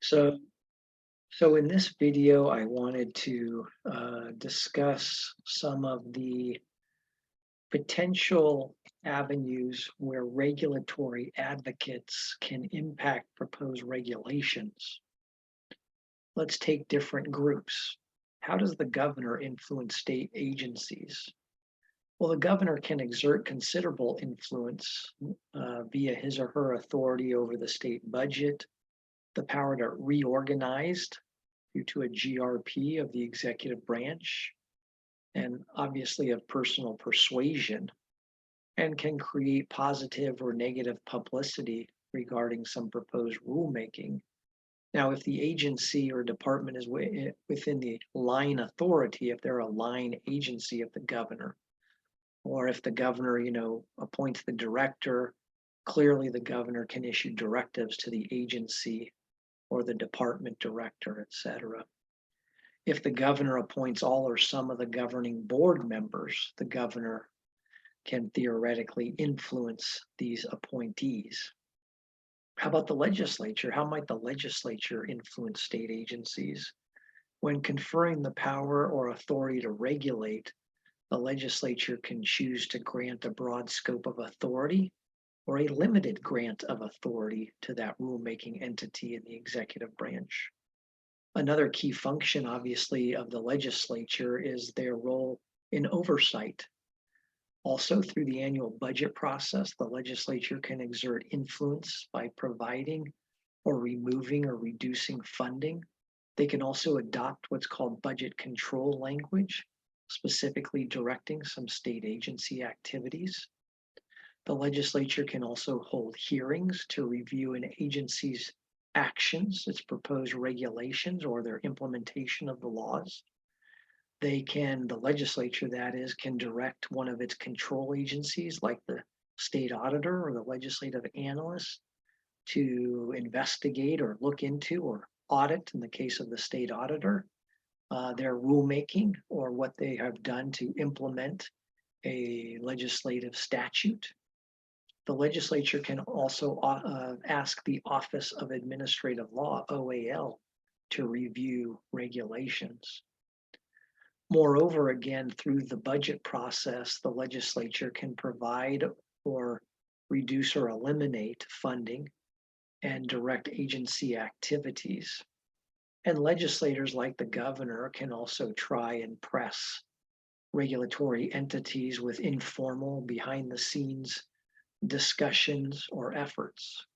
So, so in this video, I wanted to discuss some of the potential avenues where regulatory advocates can impact proposed regulations. Let's take different groups. How does the governor influence state agencies? Well, the governor can exert considerable influence via his or her authority over the state budget, the power to reorganize due to a GRP of the executive branch, and obviously of personal persuasion, and can create positive or negative publicity regarding some proposed rulemaking. Now, if the agency or department is within the line authority, if they're a line agency of the governor, or if the governor, appoints the director, clearly the governor can issue directives to the agency or the department director, et cetera. If the governor appoints all or some of the governing board members, the governor can theoretically influence these appointees. How about the legislature? How might the legislature influence state agencies? When conferring the power or authority to regulate, the legislature can choose to grant a broad scope of authority or a limited grant of authority to that rulemaking entity in the executive branch. Another key function, obviously, of the legislature is their role in oversight. Also, through the annual budget process, the legislature can exert influence by providing or removing or reducing funding. They can also adopt what's called budget control language, specifically directing some state agency activities. The legislature can also hold hearings to review an agency's actions, its proposed regulations, or their implementation of the laws. The legislature that is, can direct one of its control agencies like the state auditor or the legislative analyst to investigate or look into or audit, in the case of the state auditor, their rulemaking or what they have done to implement a legislative statute. The legislature can also ask the Office of Administrative Law, OAL, to review regulations. Moreover, again, through the budget process, the legislature can provide or reduce or eliminate funding and direct agency activities. And legislators like the governor can also try and press regulatory entities with informal, behind the scenes discussions or efforts.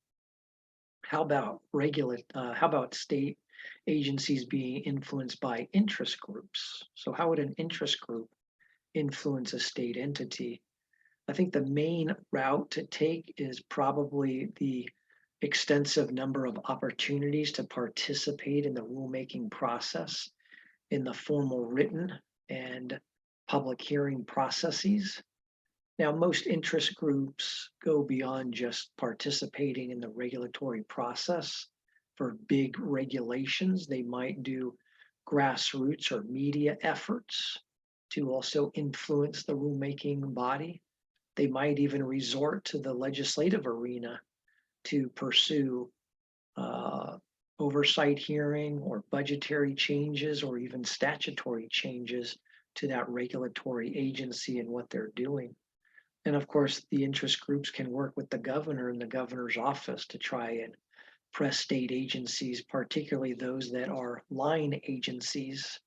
How about state agencies being influenced by interest groups? So how would an interest group influence a state entity? I think the main route to take is probably the extensive number of opportunities to participate in the rulemaking process in the formal written and public hearing processes. Now, most interest groups go beyond just participating in the regulatory process for big regulations. They might do grassroots or media efforts to also influence the rulemaking body. They might even resort to the legislative arena to pursue oversight hearing or budgetary changes or even statutory changes to that regulatory agency and what they're doing. And of course, the interest groups can work with the governor and the governor's office to try and press state agencies, particularly those that are line agencies.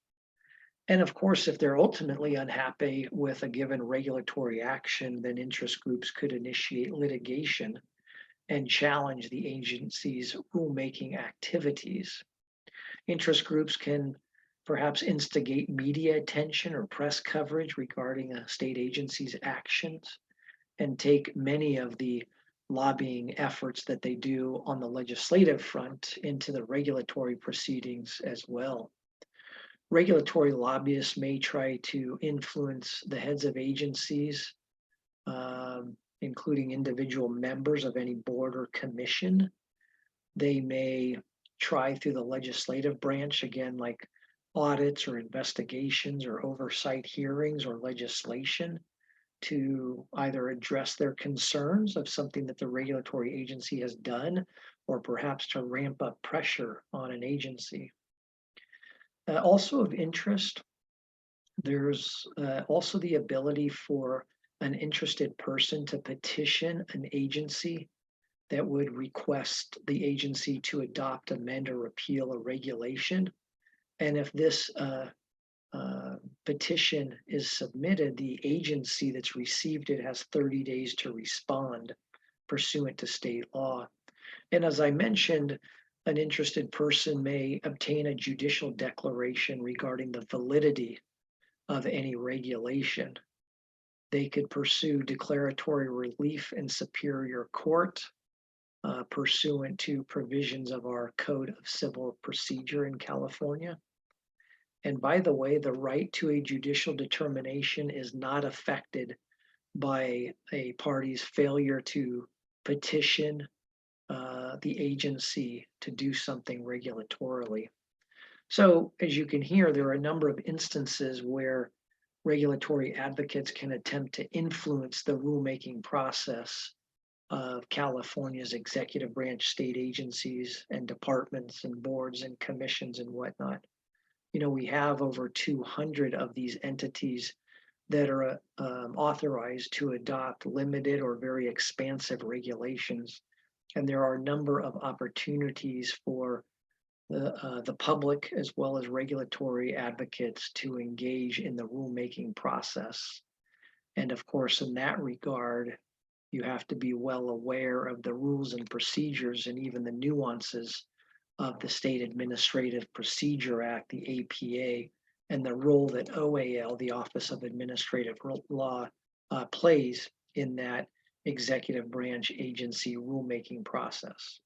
And of course, if they're ultimately unhappy with a given regulatory action, then interest groups could initiate litigation and challenge the agency's rulemaking activities. Interest groups can perhaps instigate media attention or press coverage regarding a state agency's actions, and take many of the lobbying efforts that they do on the legislative front into the regulatory proceedings as well. Regulatory lobbyists may try to influence the heads of agencies, including individual members of any board or commission. They may try through the legislative branch, again, like audits or investigations or oversight hearings or legislation, to either address their concerns of something that the regulatory agency has done or perhaps to ramp up pressure on an agency. Also of interest, there's also the ability for an interested person to petition an agency that would request the agency to adopt, amend, or repeal a regulation. And if this petition is submitted, the agency that's received it has 30 days to respond pursuant to state law. And as I mentioned, an interested person may obtain a judicial declaration regarding the validity of any regulation. They could pursue declaratory relief in Superior Court pursuant to provisions of our Code of Civil Procedure in California. And by the way, the right to a judicial determination is not affected by a party's failure to petition the agency to do something regulatorily. So as you can hear, there are a number of instances where regulatory advocates can attempt to influence the rulemaking process of California's executive branch state agencies and departments and boards and commissions and whatnot. You know, we have over 200 of these entities that are authorized to adopt limited or very expansive regulations. And there are a number of opportunities for the public as well as regulatory advocates to engage in the rulemaking process. And of course, in that regard, you have to be well aware of the rules and procedures and even the nuances of the State Administrative Procedure Act, the APA, and the role that OAL, the Office of Administrative Law, plays in that executive branch agency rulemaking process.